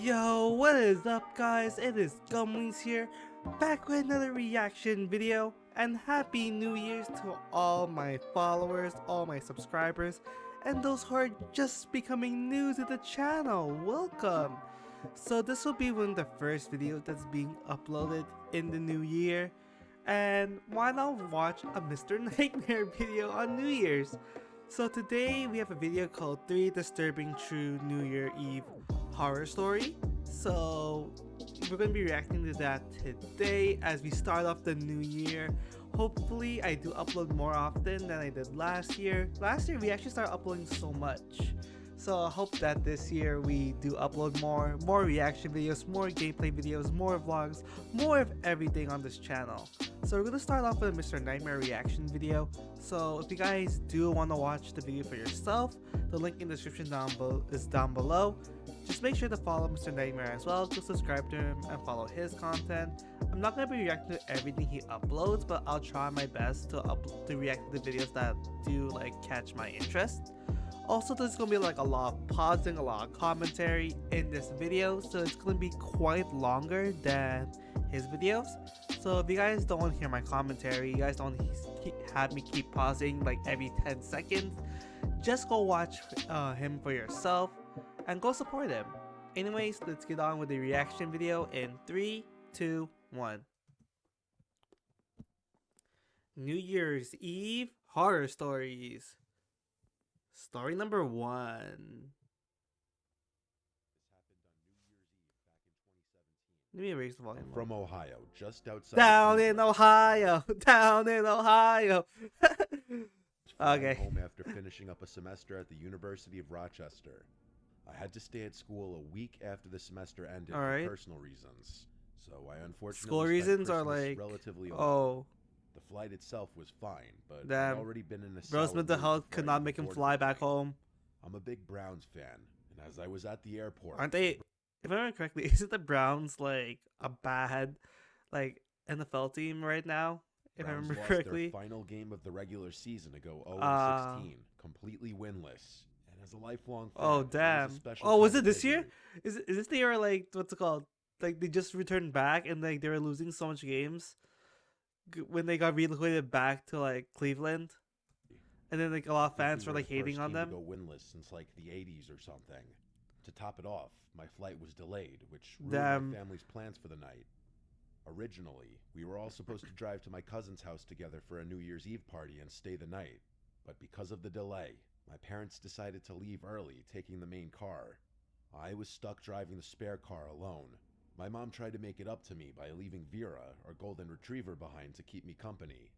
Yo, what is up guys? It is Gumwings here, back with another reaction video, and Happy New Year's to all my followers, all my subscribers, and those who are just becoming new to the channel. Welcome! So this will be one of the first videos that's being uploaded in the new year, and why not watch a Mr. Nightmare video on New Year's? So today we have a video called 3 Disturbing True New Year Eve Horror Story. So we're going to be reacting to that today as we start off the new year. Hopefully I do upload more often than I did last year. Last year we actually started uploading so much. So I hope that this year we do upload more reaction videos, more gameplay videos, more vlogs, more of everything on this channel. So we're going to start off with a Mr. Nightmare reaction video. So if you guys do want to watch the video for yourself, the link in the description is down below. Just make sure to follow Mr. Nightmare as well, to subscribe to him and follow his content. I'm not going to be reacting to everything he uploads, but I'll try my best to react to the videos that do catch my interest. Also, there's going to be a lot of pausing, a lot of commentary in this video, so it's going to be quite longer than his videos. So if you guys don't want to hear my commentary, you guys don't have me keep pausing every 10 seconds, just go watch him for yourself and go support him. Anyways, let's get on with the reaction video in 3, 2, 1. New Year's Eve horror stories. Story number 1. Let me erase the volume. From Ohio, just outside. Down in Ohio, down in Ohio. Okay. Home after finishing up a semester at the University of Rochester. I had to stay at school a week after the semester ended for personal reasons. So I unfortunately school reasons are relatively oh. The flight itself was fine, but Damn. I'd already been in a Bro's mental health could not make him fly back home. I'm a big Browns fan, and as I was at the airport, aren't they? If I remember correctly, isn't the Browns a bad NFL team right now? If Browns I remember lost correctly, their final game of the regular season to go 0-16, completely winless. And as a lifelong fan, oh damn! Was it this year? Is this the year what's it called? They just returned back and they were losing so much games when they got relocated back to Cleveland, and then a lot of fans were hating on them. To go winless since the 80s or something. To top it off, my flight was delayed, which ruined my family's plans for the night. Originally, we were all supposed to drive to my cousin's house together for a New Year's Eve party and stay the night, but because of the delay, my parents decided to leave early, taking the main car. I was stuck driving the spare car alone. My mom tried to make it up to me by leaving Vera, our golden retriever, behind to keep me company.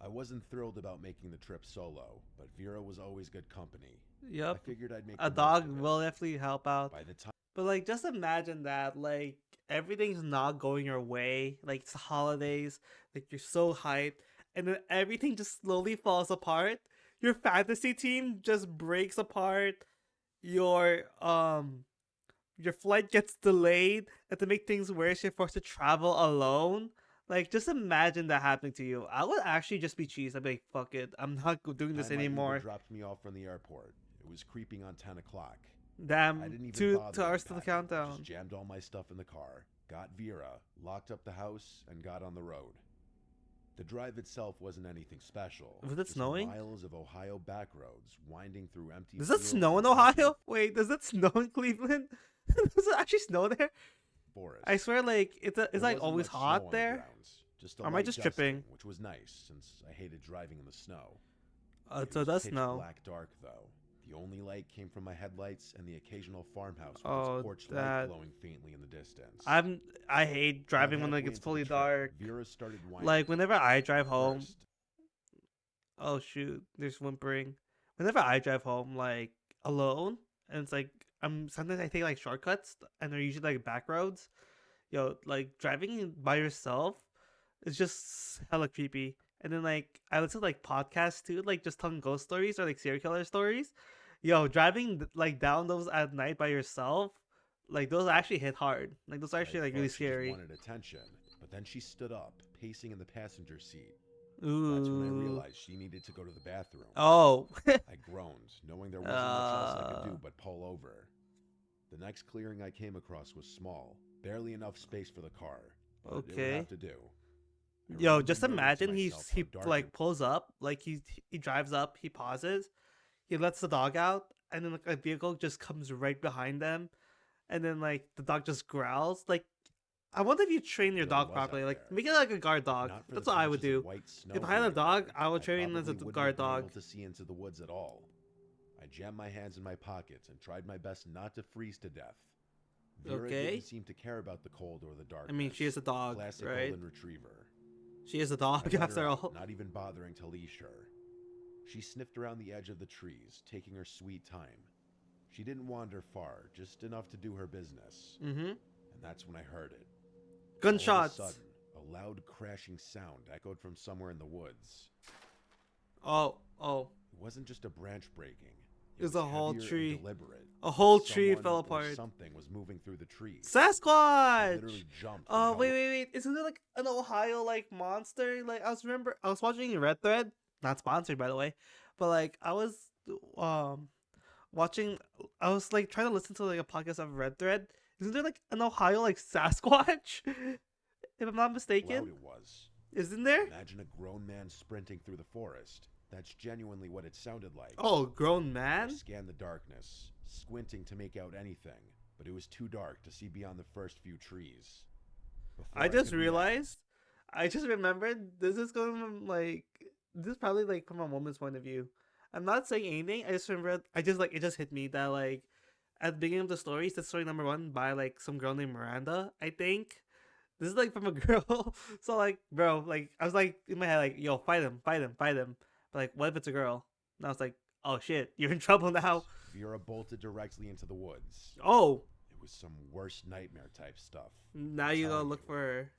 I wasn't thrilled about making the trip solo, but Vera was always good company. Yep. I figured I'd make a dog will definitely help out. By the time, but just imagine that everything's not going your way. It's the holidays, you're so hyped, and then everything just slowly falls apart. Your fantasy team just breaks apart. Your flight gets delayed, and to make things worse, you're forced to travel alone. Just imagine that happening to you. I would actually just be cheesed. I'd be like, fuck it, I'm not doing this anymore. Dropped me off from the airport. It was creeping on 10 o'clock. Damn, I didn't even 2 bother hours to the unpacking. countdown. Just jammed all my stuff in the car, got Vera, locked up the house, and got on the road. The drive itself wasn't anything special. Was it snowing? Miles of Ohio back roads winding through empty. Does it snow in Ohio? Wait, does it snow in Cleveland? Does it actually snow there? Forest. I swear, it's always hot there. Just or am I just tripping? Which was nice since I hated driving in the snow. So it does snow. Black dark though. The only light came from my headlights and the occasional farmhouse with its porch light glowing faintly in the distance. I hate driving when it gets fully dark. Vera started whining. Whenever I drive home. Oh shoot, there's whimpering. Whenever I drive home alone, and it's sometimes I take shortcuts and they're usually back roads. Yo, driving by yourself is just hella creepy. And then I listen to podcasts too, just telling ghost stories or serial killer stories. Yo, driving down those at night by yourself, those actually hit hard. Those are actually really scary. She wanted attention, but then she stood up, pacing in the passenger seat. Ooh. That's when I realized she needed to go to the bathroom. Oh. I groaned, knowing there wasn't much else I could do but pull over. The next clearing I came across was small, barely enough space for the car, but it would Okay. have to do. I Yo, remember just murmuring to imagine myself how he dark like pulls up, like he drives up, he pauses, he lets the dog out, and then like a vehicle just comes right behind them, and then like the dog just growls. Like, I wonder if you train your really dog was properly. out Like, there. make it like a guard If dog. not for That's the what I would patches of do. white snow If I here had a and dog, there, I would I train as a probably wouldn't guard have been dog. able to see into the woods at all. I jammed my hands in my pockets and tried my best not to freeze to death. Vera Okay. didn't seem to care about the cold or the I darkness. mean, she is a dog, Classic right? golden retriever. She is a I dog let her after out, all. not even bothering to leash her. She sniffed around the edge of the trees, taking her sweet time. She didn't wander far, just enough to do her business. Mm-hmm. And that's when I heard it. Gunshots. All of a sudden, a loud crashing sound echoed from somewhere in the woods. Oh. It wasn't just a branch breaking. It was a whole heavier and tree. deliberate. A whole tree Someone fell or apart. something was moving through the trees. I Sasquatch. literally jumped. Oh from wait! Isn't there like an Ohio like monster? Like I was watching Red Thread, not sponsored by the way, but like I was um watching. I was like trying to listen to like a podcast of Red Thread. Isn't there like an Ohio like Sasquatch? If I'm not how mistaken, loud it was. isn't there? Imagine a grown man sprinting through the forest. That's genuinely what it sounded like. Oh, grown I man. scanned the darkness, squinting to make out anything, but it was too dark to see beyond the first few trees. Before I just could react, realized. I just remembered. This is going from like. This is probably like from a woman's point of view. I'm not saying anything. I just remembered. I just like it just hit me that like at the beginning of the story, it's the story number one by like some girl named Miranda. I think this is like from a girl. So like, bro, like I was like in my head like, yo, fight him, fight him, fight him. But like, what if it's a girl? And I was like, oh shit, you're in trouble now. Vera bolted directly into the woods. Oh, It was some worst nightmare type stuff. now I'm you gotta telling look you. for her.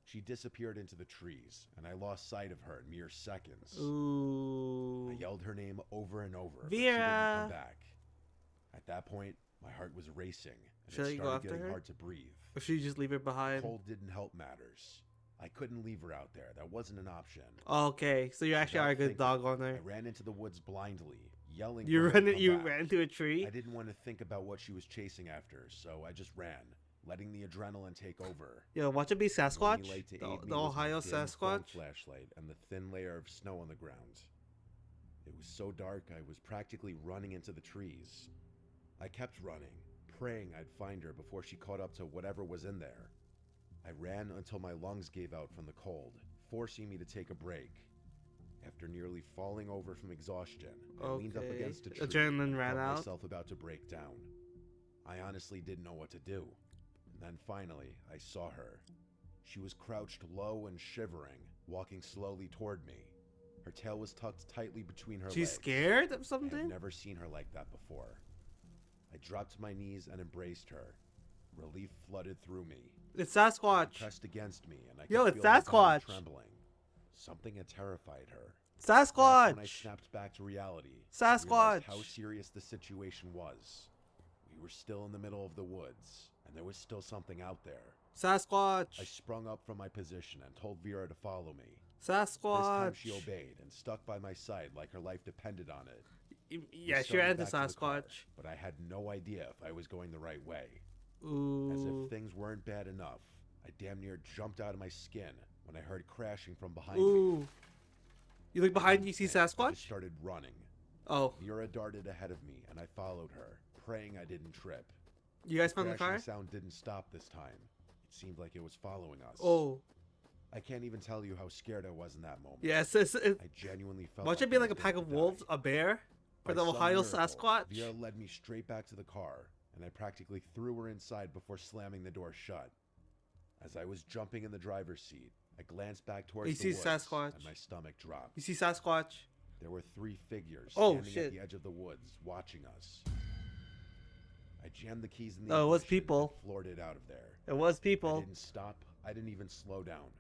She disappeared into the trees, and I lost sight of her in mere seconds. Ooh. I yelled her name over and over, but she didn't Vera. come back. At that point, my heart was racing, and Should I it go started after getting her? hard to breathe. Or should you just leave her behind? Cold didn't help matters. I couldn't leave her out there. That wasn't an option. Okay, so you actually Without are a good thinking, dog I owner. ran into the woods blindly, yelling You for her to come you back. ran into a tree. I didn't want to think about what she was chasing after, so I just ran, letting the adrenaline take over. Yo, watch it be The only Sasquatch. light to aid The me was Ohio my dim phone Sasquatch. flashlight and the thin layer of snow on the ground. It was so dark I was practically running into the trees. I kept running, praying I'd find her before she caught up to whatever was in there. I ran until my lungs gave out from the cold, forcing me to take a break. After nearly falling over from exhaustion, I leaned up Okay. against a tree Adrenaline and ran felt out. myself about to break down. I honestly didn't know what to do. And then finally, I saw her. She was crouched low and shivering, walking slowly toward me. Her tail was tucked tightly between her She's legs. scared of I had something? never seen her like that before. I dropped to my knees and embraced her. Relief flooded through me. It's She Sasquatch. pressed against me, and I could Yo, it's feel her body Sasquatch. trembling. Something had terrified her. That's when I Sasquatch. snapped back to reality. Sasquatch. Realized how serious the situation was. We were still in the middle of the woods, and there was still something out there. I Sasquatch. sprung up from my position and told Vera to follow me. This time she Sasquatch. obeyed and stuck by my side like her life depended on it. We Yeah, she started ran into back to the car, Sasquatch. but I had no idea if I was going the right way. As Ooh. if things weren't bad enough, I damn near jumped out of my skin when I heard crashing from behind me. Ooh. You look behind you, see I just Sasquatch? started running. Oh. Vera darted ahead of me, and I followed her, praying I didn't trip. You guys found the Crashing car? sound didn't stop this time. It seemed like it was following us. Oh. I can't even tell you how scared I was in that moment. Yes, I genuinely felt watch like it be I like a was pack going of to wolves, die. a bear, for By the some Ohio miracle, Sasquatch. Vera led me straight back to the car, and I practically threw her inside before slamming the door shut. As I was jumping in the driver's seat, I glanced back towards You the see woods, Sasquatch. and my stomach dropped. You see Sasquatch? There were 3 figures Oh, standing shit. at the edge of the woods, watching us. I jammed the keys in the Oh, it was ignition people. and floored it out of there. It was I people. didn't stop. I didn't even slow down.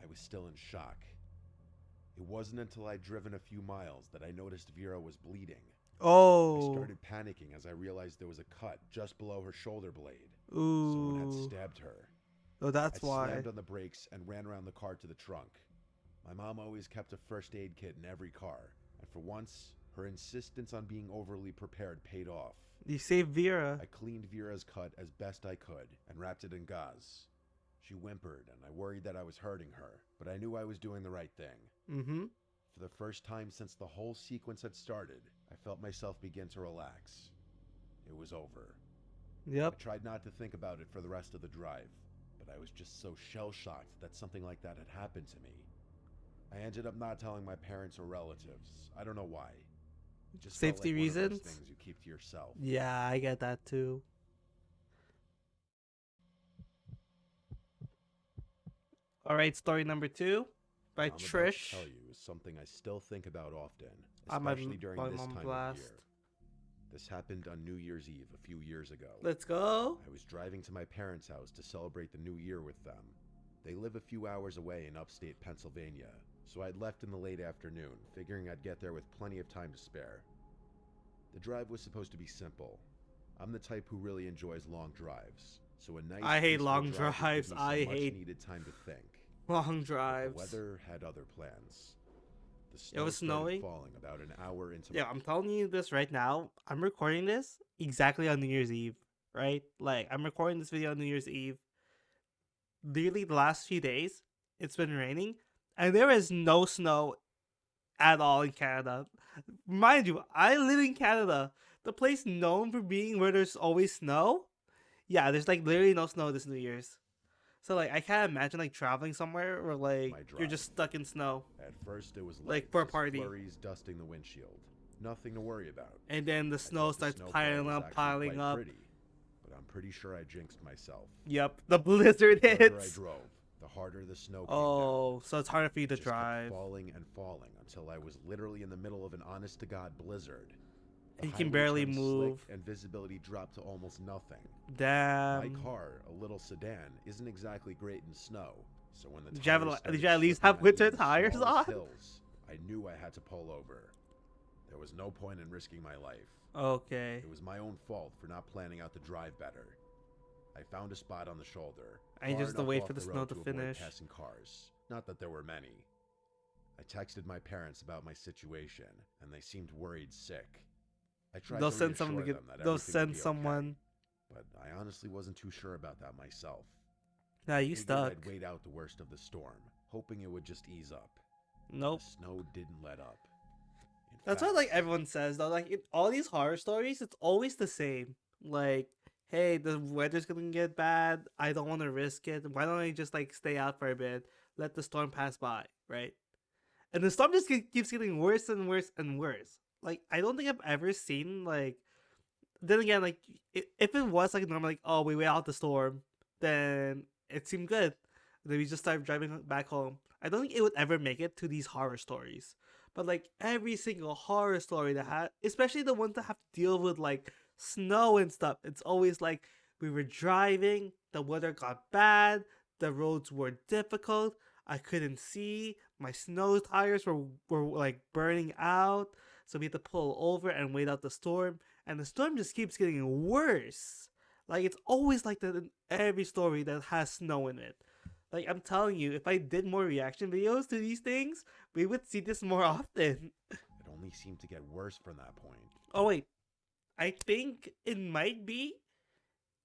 I was still in shock. It wasn't until I'd driven a few miles that I noticed Vera was bleeding. I Oh. started panicking as I realized there was a cut just below her shoulder blade. Someone had Ooh. stabbed her. Oh, that's I why. slammed on the brakes and ran around the car to the trunk. My mom always kept a first aid kit in every car, and for once, Her insistence on being overly prepared paid off. You saved Vera. I cleaned Vera's cut as best I could and wrapped it in gauze. She whimpered, and I worried that I was hurting her, but I knew I was doing the right thing. Mm-hmm. For the first time since the whole sequence had started, I felt myself begin to relax. It was over. Yep. I tried not to think about it for the rest of the drive, but I was just so shell-shocked that something like that had happened to me. I ended up not telling my parents or relatives. I don't know why. It just felt Safety like one of reasons? those things you keep to yourself. Yeah, I get that too. All right, story number 2 by What I'm about to Trish. tell you is something I still think about often, I'm especially during this on time blast. of year. This happened on New Year's Eve a few years ago. Let's go. I was driving to my parents' house to celebrate the new year with them. They live a few hours away in upstate Pennsylvania, so I'd left in the late afternoon, figuring I'd get there with plenty of time to spare. The drive was supposed to be simple. I'm the type who really enjoys long drives, so a nice I hate peaceful long drive would drives. give me some I hate much-needed time to think. long But drives. the weather had other plans. The It snow was started snowing? falling about an hour into Yeah, I'm telling you this right now. I'm recording this exactly on New Year's Eve, right? Like, I'm recording this video on New Year's Eve. Literally, the last few days, it's been raining, and there is no snow at all in Canada. Mind you, I live in Canada, the place known for being where there's always snow. Yeah, there's like literally no snow this New Year's. So like, I can't imagine like traveling somewhere where like my you're drive. just stuck in snow, At first, it was like light, for a just party, flurries dusting the windshield. Nothing to worry about. and then the I snow thought the starts snowfall piling was up, actually piling quite up. pretty, but I'm pretty sure I jinxed myself. Yep, the blizzard The further I hits. drove, the harder the snow came down. Oh, so it's harder for you It to just kept drive. falling and falling until I was literally in the middle of an honest-to-God blizzard. The You can highway barely turned move. slick and visibility dropped to almost nothing. My Damn. car, a little sedan, isn't exactly great in snow, so when the Did you have tires did you started at least slipping have on winter even the tires smallest on? hills, I knew I had to pull over. There was no point in risking my life. Okay. It was my own fault for not planning out the drive better. I found a spot on the shoulder. I far just enough wait off for the snow road to avoid finish. passing cars. Not that there were many. I texted my parents about my situation, and they seemed worried sick. I tried They'll to send someone to reassure get. them that They'll everything would send be someone. okay, but I honestly wasn't too sure about that myself. Nah, you Figured stuck. I'd wait out the worst of the storm, hoping it would just ease up. Nope. The snow didn't let up. In That's fact, what like everyone says though. Like in all these horror stories, it's always the same. Like, hey, the weather's gonna get bad. I don't want to risk it. Why don't I just like stay out for a bit, let the storm pass by, right? And the storm just keeps getting worse and worse and worse. Like, I don't think I've ever seen like. Then again, like if it was like normal, like oh we wait out the storm, then it seemed good. Then we just start driving back home. I don't think it would ever make it to these horror stories. But like every single horror story that had, especially the ones that have to deal with like snow and stuff, it's always like we were driving, the weather got bad, the roads were difficult, I couldn't see, my snow tires were like burning out, so we had to pull over and wait out the storm, and the storm just keeps getting worse. Like it's always like that in every story that has snow in it. Like I'm telling you, if I did more reaction videos to these things, we would see this more often. it only seemed to get worse from that point. Oh wait, I think it might be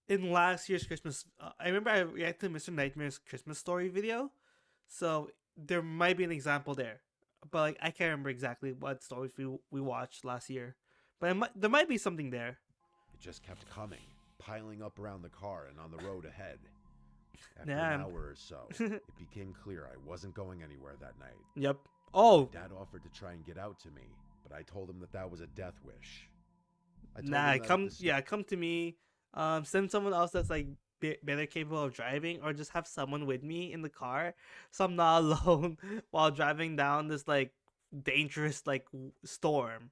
in last year's Christmas. I remember I reacted to Mr. Nightmare's Christmas story video, so there might be an example there. But like I can't remember exactly what stories we watched last year. But there might be something there. It just kept coming, piling up around the car and on the road ahead. After Damn. an hour or so, it became clear I wasn't going anywhere that night. Yep. Oh, Dad offered to try and get out to me, but I told him that was a death wish. I told nah. him that if Come, the snow- yeah, come to me. Send someone else that's like better capable of driving, or just have someone with me in the car, so I'm not alone while driving down this like dangerous like storm.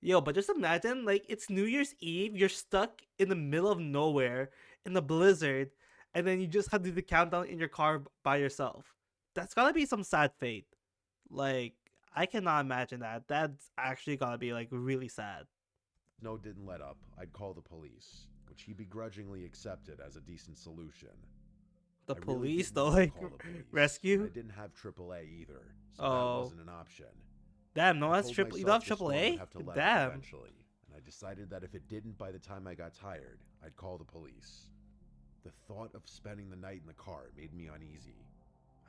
Yo, but just imagine, like, it's New Year's Eve, you're stuck in the middle of nowhere, in the blizzard, and then you just have to do the countdown in your car by yourself. That's gotta be some sad fate. Like, I cannot imagine that. That's actually gotta be, like, really sad. snow didn't let up, I'd call the police, which he begrudgingly accepted as a decent solution. The I really police, didn't though, want to like, call the police, rescue? and I didn't have AAA either, so Oh. that wasn't an option. Damn, no, I that's told triple. You don't myself have the triple storm would A. have to let up Damn. eventually, and I decided that if it didn't by the time I got tired, I'd call the police. The thought of spending the night in the car made me uneasy.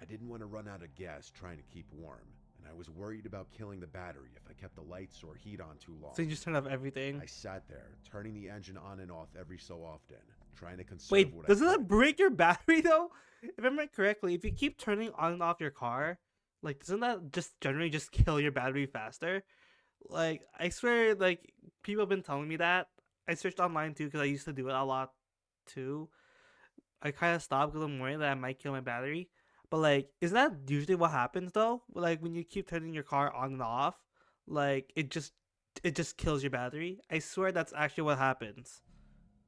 I didn't want to run out of gas trying to keep warm, and I was worried about killing the battery if I kept the lights or heat on too long. So you just turn off everything. I sat there, turning the engine on and off every so often, trying to conserve Wait, what I doesn't could. that break your battery though? If I remember correctly, if you keep turning on and off your car, like doesn't that just generally just kill your battery faster? Like I swear, like people have been telling me that. I searched online too because I used to do it a lot too. I kind of stopped because I'm worried that I might kill my battery. But like, isn't that usually what happens though? Like when you keep turning your car on and off, like it just kills your battery. I swear that's actually what happens.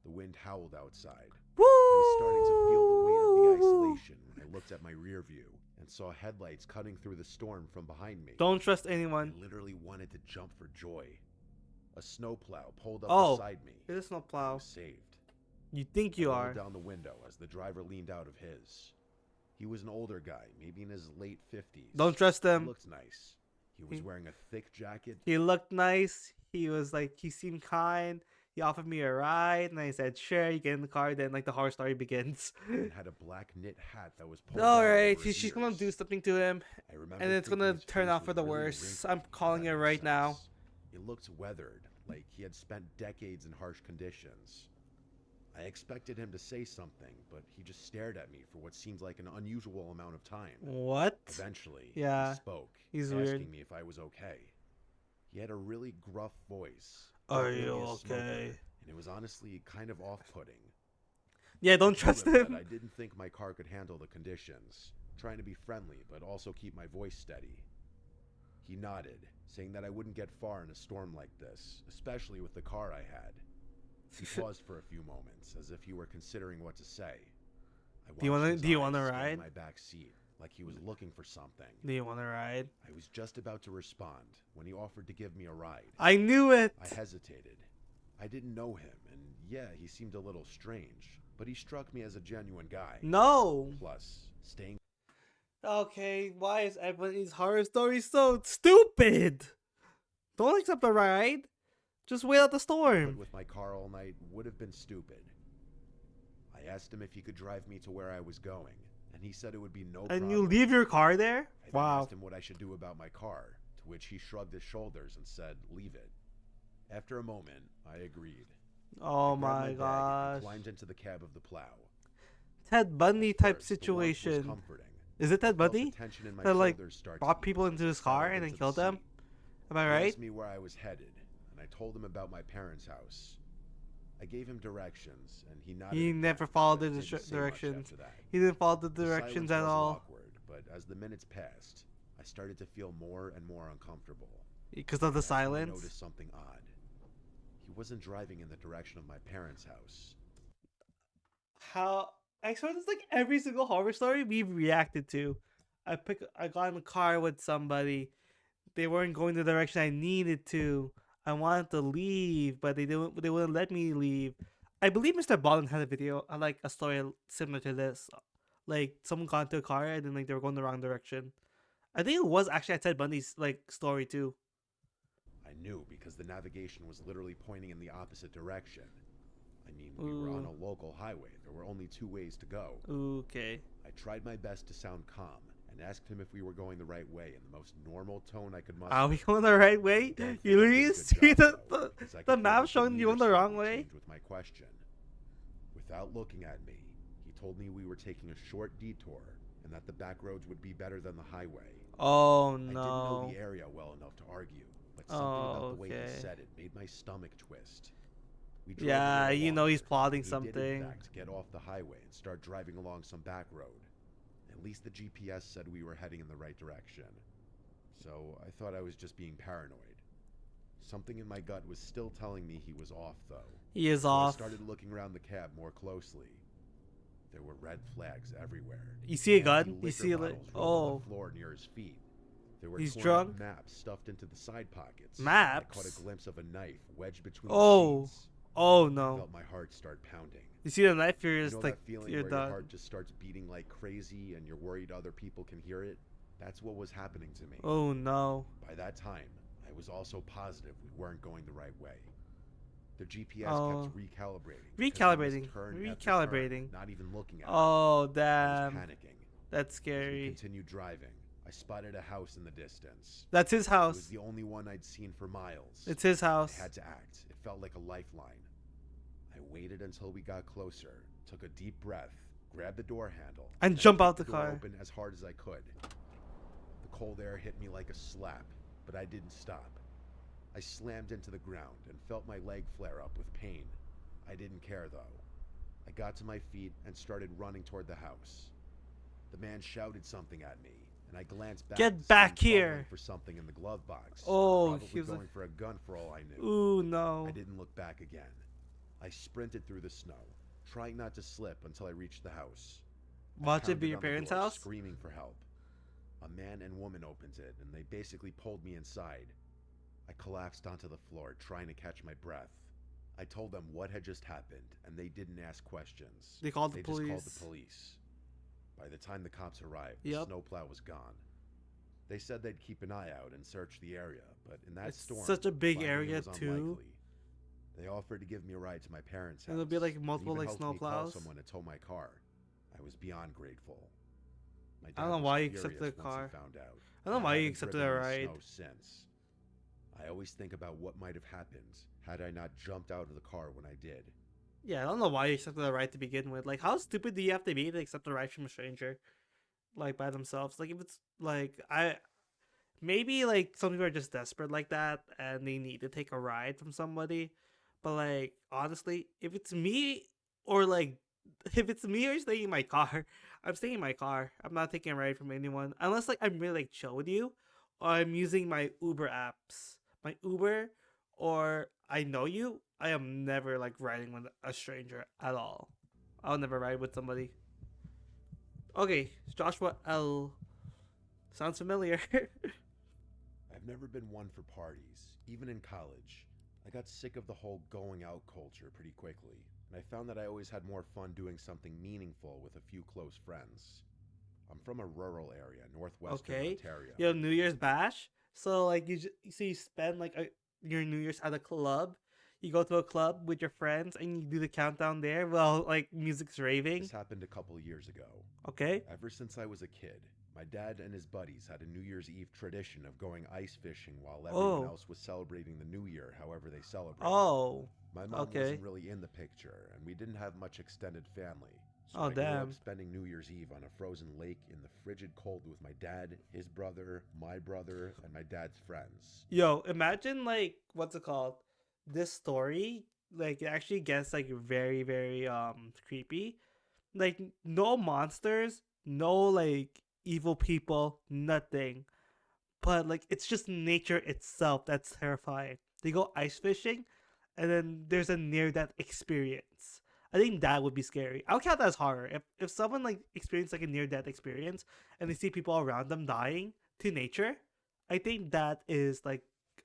The wind howled outside. Woo! I was starting to feel the weight of the isolation when I looked at my rear view and saw headlights cutting through the storm from behind me. Don't trust anyone. I literally wanted to jump for joy. A snowplow pulled up Oh, beside me. it is I snowplow. was saved. You think I you rolled are? down the window as the driver leaned out of his. He was an older guy, maybe in his late 50s. Don't trust He him. looked nice. He was wearing a thick jacket. He looked nice. He was like, he seemed kind. He offered me a ride, and I said, "Sure." You get in the car, then like the horror story begins. And had a black knit hat that was pulled All down right, over his she's gonna ears. do something to him, I remember and it's thinking gonna his turn face out for was the really worse. wrinkled, I'm if calling that it makes right now. sense. It looked weathered, like he had spent decades in harsh conditions. I expected him to say something, but he just stared at me for what seemed like an unusual amount of time. What? Eventually, Yeah, he spoke, he's asking weird. me if I was okay. He had a really gruff voice. Are definitely you a smoker, okay? and it was honestly kind of off-putting. Yeah, I don't told trust him that him. I didn't think my car could handle the conditions, trying to be friendly but also keep my voice steady. He nodded, saying that I wouldn't get far in a storm like this, especially with the car I had. He paused for a few moments, as if he were considering what to say. I Do you watched wanna- his do you eyes wanna scan ride? my back seat, like he was looking for something. Do you want to ride? I was just about to respond when he offered to give me a ride. I knew it. I hesitated. I didn't know him, and yeah, he seemed a little strange, but he struck me as a genuine guy. No. Plus, staying Okay, why is everybody's horror story so stupid? Don't accept the ride. Just wait out the put storm. with my car all night would have been stupid. I asked him if he could drive me to where I was going, and he said it would be no problem. And you leave your car there? I then Wow. asked him what I should do about my car, to which he shrugged his shoulders and said, "Leave it." After a moment, I agreed. Oh I grabbed my bag gosh. and climbed into the cab of the plow. Ted Bundy At type first, the warmth was situation. comforting. Is it I Ted felt the Bundy? tension in my That like shoulders start to brought people ease into as I his car settled and then into the killed them? seat. Am I He right? asked me where I was headed, and I told him about my parents' house. I gave him directions, and he nodded. He at never that, followed but the didn't say much directions. after that. He didn't follow the The directions silence at wasn't all. awkward, but as the minutes passed, I started to feel more and more uncomfortable. Because of the That's when I silence? noticed something odd. He wasn't driving in the direction of my parents' house. How I swear this like every single horror story we've reacted to. I got in the car with somebody. They weren't going the direction I needed to. I wanted to leave, but they wouldn't let me leave. I believe Mr. Baldwin had a video, like a story similar to this. Like someone got into a car and then like they were going the wrong direction. I think it was actually Ted Bundy's like story too. I knew because the navigation was literally pointing in the opposite direction. I mean, we were on Ooh. a local highway. There were only two ways to go. Okay. I tried my best to sound calm and asked him if we were going the right way in the most normal tone I could muster. Are we going the right way? Don't think You I did a literally good see job, though, the because I could the feel map the showing you demeanor on the wrong starting to way. change with my question. Without looking at me, he told me we were taking a short detour and that the back roads would be better than the highway. Oh I didn't know no. the area well enough to argue, but something Oh, about the way okay. he said it made my stomach twist. We drove a Yeah, little you know he's longer, plotting and we something. did in fact get off the highway and start driving along some back road. At least the GPS said we were heading in the right direction. So I thought I was just being paranoid. Something in my gut was still telling me he was off, though. He is So I off. started looking around the cab more closely. There were red flags everywhere. You see a Empty gun? You liquor see a li- bottles rolled on oh. the floor near his feet. There were He's torn drunk? maps stuffed into the side pockets. Maps? I caught a glimpse of a knife wedged between Oh. the sheets. Oh I no. felt my heart start pounding. You see the knife, you're You just know like that feeling you're where your done. heart just starts beating like crazy and you're worried other people can hear it? That's what was happening to me. Oh no. By that time, I was also positive we weren't going the right way. The GPS kept Oh. recalibrating because we missed Recalibrating. turn after turn, Recalibrating. not even looking at it. Oh, I was damn. panicking. That's As we scary. continued driving, I spotted a house in the distance. That's his It was house. the only one I'd seen for miles. It's his house. I had to act. It felt like a lifeline. I waited until we got closer, took a deep breath, grabbed the door handle, And jump out the the door car. open as hard as I could. The cold air hit me like a slap, but I didn't stop. I slammed into the ground and felt my leg flare up with pain. I didn't care though. I got to my feet and started running toward the house. The man shouted something at me, and I glanced back. Get back here! For something in the glove box. Oh, Probably he was going for a gun for all I knew. Ooh, no. I didn't look back again. I sprinted through the snow, trying not to slip until I reached the house. Watch it be your parents' house? Screaming for help. A man and woman opened it, and they basically pulled me inside. I collapsed onto the floor, trying to catch my breath. I told them what had just happened, and they didn't ask questions. They called the just police. called the police. By the time the cops arrived, Yep. the snowplow was gone. They said they'd keep an eye out and search the area, but in that It's storm, such a big finding me area, was too. unlikely. They offered to give me a ride to my parents' house. And there'll be, like, multiple, and even like, helped me call snowplows. someone to tow my car. I was beyond grateful. My I don't know dad why was you accepted furious the once he car. found out. I don't know and why you haven't accepted driven a in the ride. snow since. I always think about what might have happened had I not jumped out of the car when I did. Yeah, I don't know why you accepted the ride to begin with. Like, how stupid do you have to be to accept a ride from a stranger? Like, by themselves? Like, if it's, like, maybe, like, some people are just desperate like that, and they need to take a ride from somebody. But, like, honestly, if it's me, or, like, if it's me or staying in my car, I'm staying in my car. I'm not taking a ride from anyone. Unless, like, I'm really, like, chill with you, or I'm using my Uber apps. My Uber, or I know you, I am never, like, riding with a stranger at all. I'll never ride with somebody. Okay, Joshua L. Sounds familiar. I've never been one for parties, even in college. I got sick of the whole going out culture pretty quickly, and I found that I always had more fun doing something meaningful with a few close friends. I'm from a rural area, northwestern Okay. Ontario. You have New Year's bash. So like you spend like your New Year's at a club. You go to a club with your friends and you do the countdown there while like music's raving. This happened a couple years ago. Okay. Ever since I was a kid, my dad and his buddies had a New Year's Eve tradition of going ice fishing while everyone else was celebrating the New Year however they celebrated. Oh. My mom Okay. wasn't really in the picture, and we didn't have much extended family. So Oh, I grew damn. up spending New Year's Eve on a frozen lake in the frigid cold with my dad, his brother, my brother, and my dad's friends. Yo, imagine like what's it called? This story like it actually gets like very very creepy. Like no monsters, no like evil people, nothing. But like it's just nature itself that's terrifying. They go ice fishing and then there's a near death experience. I think that would be scary. I would count that as horror. If someone like experienced like a near death experience and they see people around them dying to nature, I think that is like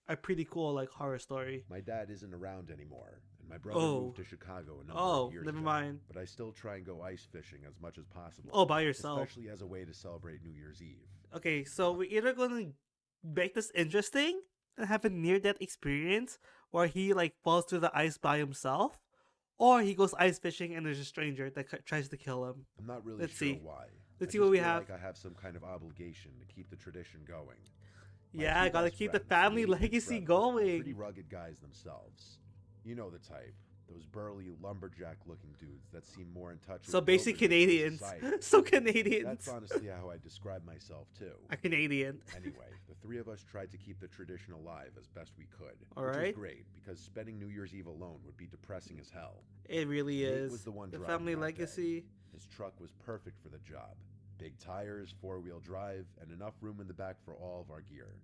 a pretty cool like horror story. My dad isn't around anymore, and my brother Oh. moved to Chicago a number Oh, of years never ago. mind. But I still try and go ice fishing as much as possible. Oh, by yourself. Especially as a way to celebrate New Year's Eve. Okay, so we're either gonna make this interesting and have a near death experience where he like falls through the ice by himself, or he goes ice fishing and there's a stranger that tries to kill him. I'm not really Let's sure see. why. Let's I see what just we feel have. Like I have some kind of obligation to keep the tradition going. My Yeah, I two gotta best keep the friends, family Nate and legacy Trevor, are going. Pretty rugged guys themselves. You know the type. Those burly lumberjack-looking dudes that seem more in touch So with basic wilderness than Canadians. society. So Canadians. That's honestly how I describe myself too. A Canadian. Anyway, the three of us tried to keep the tradition alive as best we could, All which right. is great because spending New Year's Eve alone would be depressing as hell. It really Nate is. was the one driving family that legacy. day. His truck was perfect for the job. Big tires, four-wheel drive, and enough room in the back for all of our gear.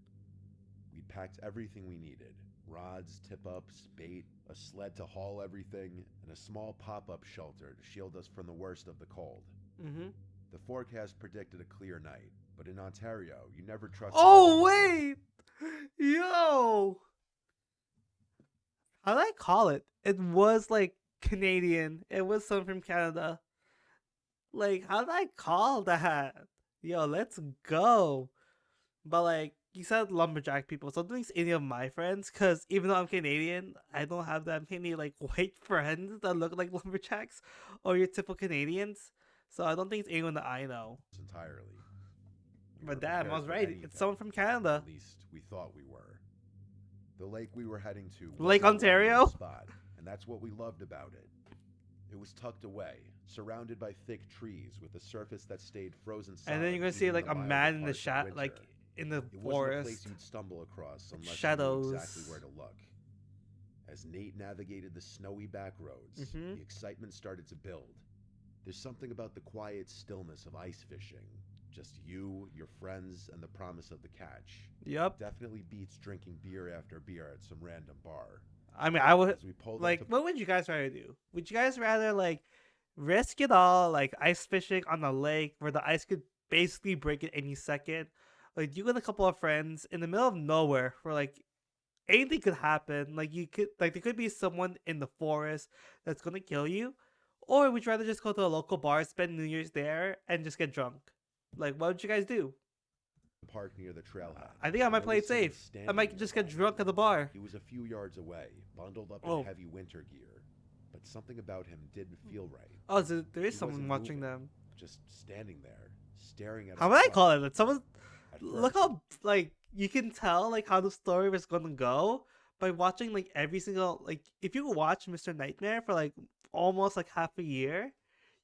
We'd packed everything we needed. Rods, tip-ups, bait, a sled to haul everything, and a small pop-up shelter to shield us from the worst of the cold. Mm-hmm. The forecast predicted a clear night, but in Ontario, you never trust... Oh, wait! Yo! How did I call it? It was, like, Canadian. It was someone from Canada. Like, how did I call that? Yo, let's go. But like you said, lumberjack people. So don't think any of my friends, because even though I'm Canadian, I don't have that many like white friends that look like lumberjacks or your typical Canadians. So I don't think it's anyone that I know. entirely. We But were damn, I prepared was for right. It's anything. someone from Canada. At least we thought we were. The lake we were heading to Lake wasn't a well-known Ontario. spot, and that's what we loved about it. It was tucked away, surrounded by thick trees with a surface that stayed frozen And then solid you're gonna see even in like the a milder man in the parts of shot, like winter. in the It wasn't a place forest, you'd stumble across like unless you knew exactly shadows. where to look. As Nate navigated the snowy back roads, Mm-hmm. the excitement started to build. There's something about the quiet stillness of ice fishing. Just you, your friends, and the promise of the catch. Yep. Definitely beats drinking beer after beer at some random bar. I mean, I would As we pulled up like. to What would you guys rather do? Would you guys rather like risk it all, like ice fishing on a lake where the ice could basically break at any second? Like you and a couple of friends in the middle of nowhere, where like anything could happen. Like you could, like there could be someone in the forest that's gonna kill you, or would you rather just go to a local bar, spend New Year's there, and just get drunk? Like, what would you guys do? the park near the trailhead. I think I might play it noticed someone safe. I standing might just get nearby. drunk at the bar. He was a few yards away, bundled up in Oh, heavy winter gear, but something about him didn't feel right. oh, so there is He someone wasn't watching moving, them. just standing there, staring at How us would I abruptly. call it? Someone At look first, how like you can tell like how the story was gonna go by watching like every single like if you watch Mr. Nightmare for like almost like half a year,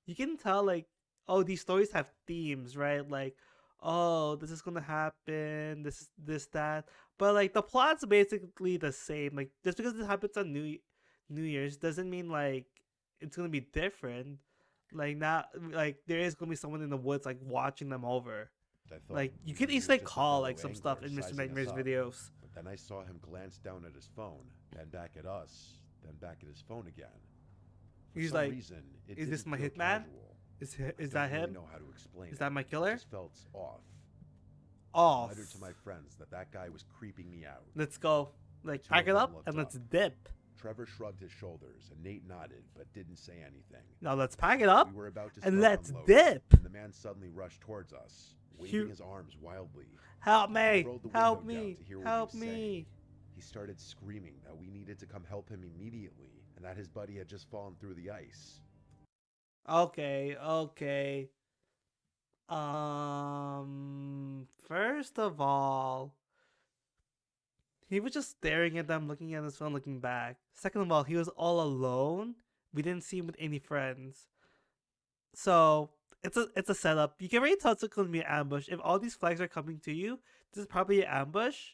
you can tell like oh these stories have themes, right? Like oh this is gonna happen, this that, but like the plot's basically the same. Like just because it happens on New Year's doesn't mean like it's gonna be different. Like not like there is gonna be someone in the woods like watching them over. I thought Like you maybe could he was easily just a call fellow like some angler stuff in Mr. sizing us Nightmare's up. videos. But then I saw him glance down at his phone, then back at us, then back at his phone again. For He's some like, reason, it "Is this didn't my feel hitman? casual. Is I is don't that really him? know how to explain Is it. that my It killer?" just felt off. I Off. muttered to my friends that that guy was creeping me out. Let's go. Like Two pack of it them up looked and let's up. dip. Trevor shrugged his shoulders, and Nate nodded, but didn't say anything. Now let's pack it up We were about to and start let's unloading, dip. and the man suddenly rushed towards us, waving You his arms wildly. help I me! rolled the Help window down me! to hear what Help he was saying. me! He started screaming that we needed to come help him immediately, and that his buddy had just fallen through the ice. Okay, okay. First of all, he was just staring at them, looking at his phone, looking back. Second of all, he was all alone. We didn't see him with any friends. So it's a setup. You can already tell it's going to be an ambush. If all these flags are coming to you, this is probably an ambush.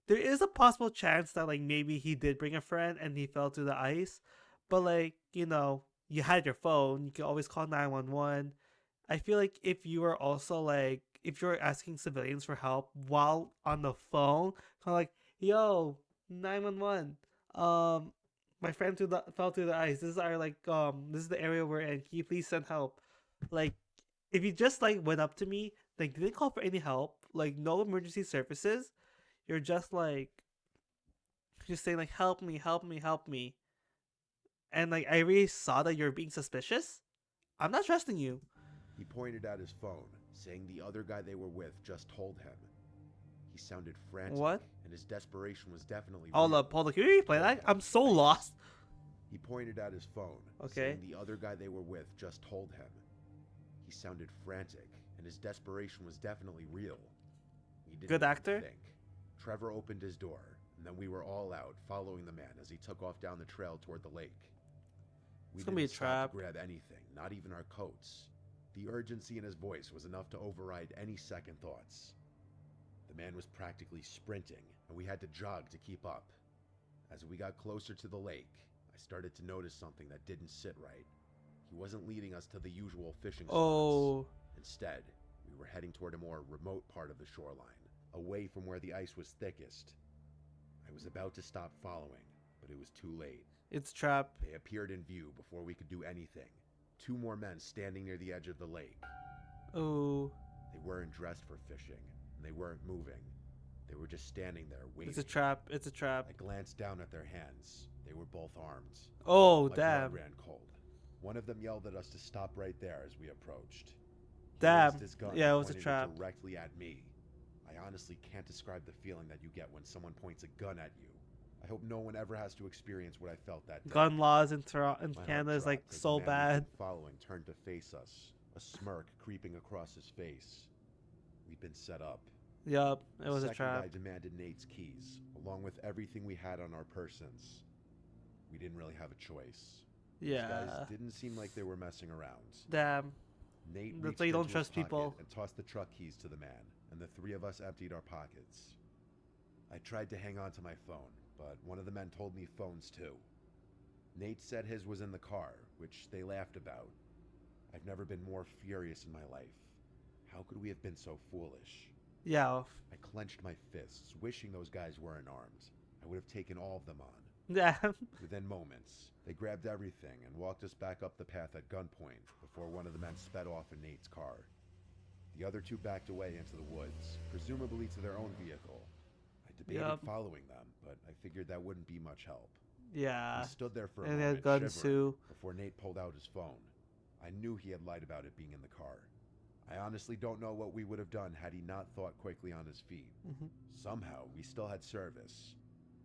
There is a possible chance that like maybe he did bring a friend and he fell through the ice, but like you had your phone. You can always call 911. I feel like if you were also like if you're asking civilians for help while on the phone, kind of like yo 911, my friend fell through the ice. This is our like this is the area we're in. Can you please send help? Like if you just like went up to me, like didn't call for any help, like no emergency services, you're just saying like help me, help me, help me, and like I really saw that you're being suspicious. I'm not trusting you. He pointed at his phone, saying the other guy they were with just told him. He sounded frantic, What? and his desperation was definitely Hold real. up, hold up. Can you replay that? I'm so lost. He pointed at his phone, Okay. saying the other guy they were with just told him. He sounded frantic, and his desperation was definitely real. We didn't Good even actor. think. Trevor opened his door, and then we were all out, following the man as he took off down the trail toward the lake. We It's gonna be a didn't stop trap. to grab anything, not even our coats. The urgency in his voice was enough to override any second thoughts. The man was practically sprinting, and we had to jog to keep up. As we got closer to the lake, I started to notice something that didn't sit right. He wasn't leading us to the usual fishing spots. Oh, Instead, we were heading toward a more remote part of the shoreline, away from where the ice was thickest. I was about to stop following, but it was too late. it's a trap. They appeared in view before we could do anything. Two more men standing near the edge of the lake. Oh, They weren't dressed for fishing, and they weren't moving. They were just standing there waiting. it's a trap. It's a trap. I glanced down at their hands. They were both armed. Oh, My damn. blood ran cold. One of them yelled at us to stop right there as we approached. He Damn. raised his gun Yeah, it and was a pointed trap. directly at me. I honestly can't describe the feeling that you get when someone points a gun at you. I hope no one ever has to experience what I felt that day. Gun laws in Toronto, in My Canada, heart is like dropped as the so man we'd bad. been following turned to face us, a smirk creeping across his face. We'd been set up. Yup, it The was a second trap. guy demanded Nate's keys, along with everything we had on our persons. We didn't really have a choice. These guys Yeah. didn't seem like they were messing around. Damn. Nate That's reached why you don't into his trust pocket people. and tossed the truck keys to the man, and the three of us emptied our pockets. I tried to hang on to my phone, but one of the men told me phones too. Nate said his was in the car, which they laughed about. I've never been more furious in my life. How could we have been so foolish? Yeah. I clenched my fists, wishing those guys weren't armed. I would have taken all of them on. Damn. Within moments, they grabbed everything and walked us back up the path at gunpoint before one of the men sped off in Nate's car. The other two backed away into the woods, presumably to their own vehicle. I debated Yup. following them, but I figured that wouldn't be much help. Yeah. We stood there for a And they had moment, guns shivering, too. before Nate pulled out his phone. I knew he had lied about it being in the car. I honestly don't know what we would have done had he not thought quickly on his feet. Somehow, we still had service.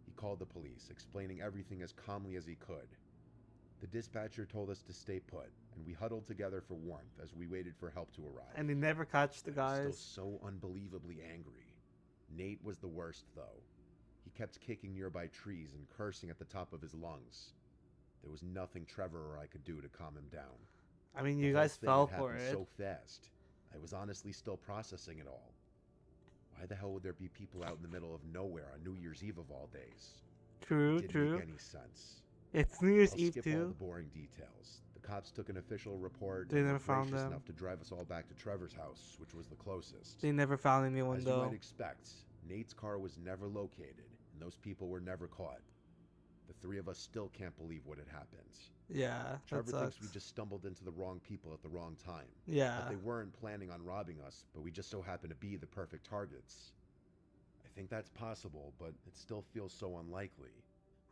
He called the police, explaining everything as calmly as he could. The dispatcher told us to stay put, and we huddled together for warmth as we waited for help to arrive. And they never catch the I was guys. still so unbelievably angry. Nate was the worst, though. He kept kicking nearby trees and cursing at the top of his lungs. There was nothing Trevor or I could do to calm him down. I mean, The you whole guys thing fell had for happened it. so fast. I was honestly still processing it all. Why the hell would there be people out in the middle of nowhere on New Year's Eve of all days? True, It didn't true. make any sense. It's New Year's I'll Eve skip all too. the boring details. The cops took an official report They and never were found gracious them. enough to drive us all back to Trevor's house, which was the closest. They never found anyone As you though. might expect, Nate's car was never located, and those people were never caught. The three of us still can't believe what had happened. Yeah, that Trevor thinks sucks. we just stumbled into the wrong people at the wrong time. Yeah. That they weren't planning on robbing us, but we just so happened to be the perfect targets. I think that's possible, but it still feels so unlikely.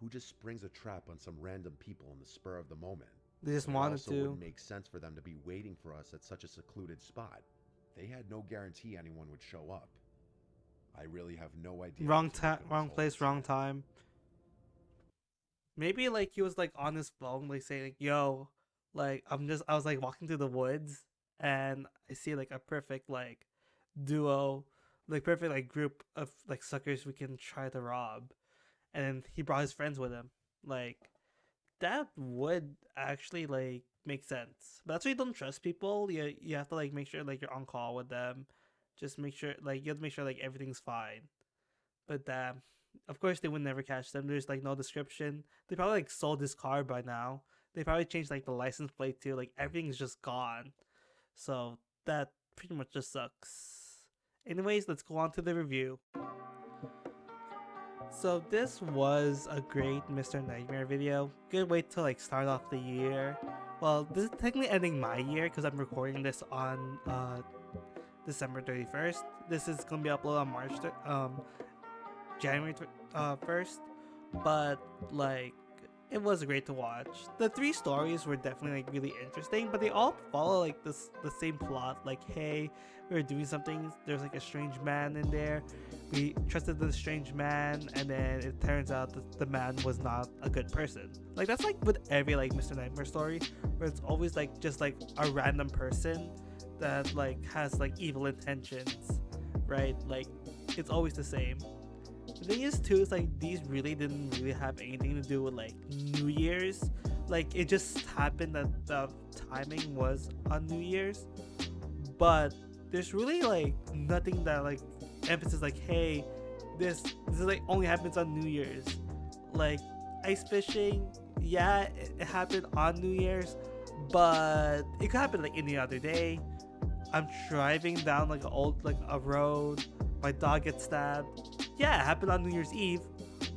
Who just springs a trap on some random people in the spur of the moment? They just But wanted it also to. wouldn't make sense for them to be waiting for us at such a secluded spot. They had no guarantee anyone would show up. I really have no idea. Wrong what to make time, of this wrong whole place, wrong incident. time. Maybe like he was like on his phone, like saying like, "Yo, like I was like walking through the woods and I see like a perfect like duo, like perfect like group of like suckers we can try to rob," and then he brought his friends with him. Like that would actually like make sense. But that's why you don't trust people. You have to like make sure like you're on call with them. Just make sure like you have to make sure like everything's fine. But of course they would never catch them. There's like no description. They probably like sold this car by now. They probably changed like the license plate too. Like everything's just gone. So that pretty much just sucks. Anyways, let's go on to the review. So this was a great Mr. Nightmare video. Good way to like start off the year. Well, this is technically ending my year because I'm recording this on December 31st. This is gonna be uploaded on January 1st, but like it was great to watch. The three stories were definitely like really interesting, but they all follow like the same plot. Like, hey, we were doing something. There's like a strange man in there. We trusted the strange man, and then it turns out that the man was not a good person. Like that's like with every like Mr. Nightmare story, where it's always like just like a random person that like has like evil intentions, right? Like it's always the same. The thing is too is like these really didn't really have anything to do with like New Year's. Like it just happened that the timing was on New Year's, but there's really like nothing that like emphasis like, hey, this is like only happens on New Year's. Like ice fishing, yeah, it happened on New Year's, but it could happen like any other day. I'm driving down like a road, my dog gets stabbed. Yeah, it happened on New Year's Eve,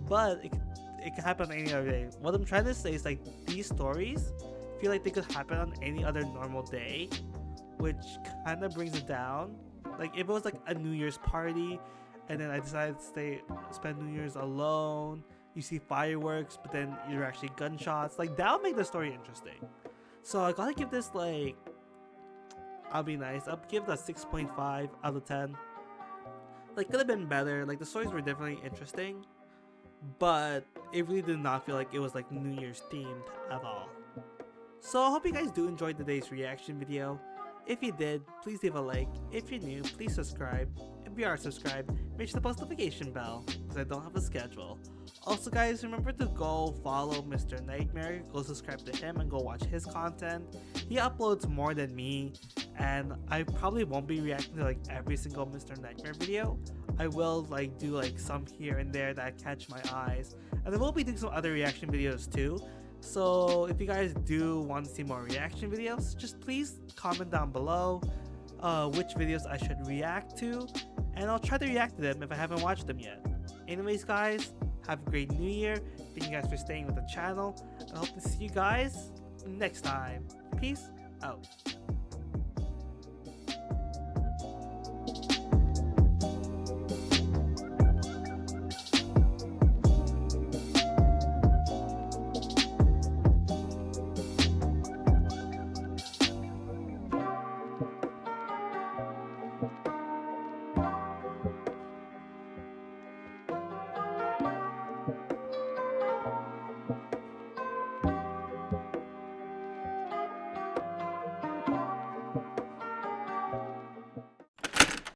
but it can happen on any other day. What I'm trying to say is like these stories feel like they could happen on any other normal day, which kind of brings it down. Like if it was like a New Year's party, and then I decided to spend New Year's alone. You see fireworks, but then you're actually gunshots. Like that'll make the story interesting. So I gotta give this like, I'll be nice. I'll give it a 6.5 out of 10. like could have been better. Like the stories were definitely interesting, but it really did not feel like it was like New Year's themed at all. So I hope you guys do enjoy today's reaction video. If you did, please leave a like. If you're new, please subscribe. If you are subscribed, make sure to post the notification bell because I don't have a schedule. Also guys, remember to go follow Mr. Nightmare, go subscribe to him and go watch his content. He uploads more than me, and I probably won't be reacting to like every single Mr. Nightmare video. I will like do like some here and there that catch my eyes, and I will be doing some other reaction videos too. So if you guys do want to see more reaction videos, just please comment down below which videos I should react to, and I'll try to react to them if I haven't watched them yet. Anyways guys, have a great new year. Thank you guys for staying with the channel. I hope to see you guys next time. Peace out.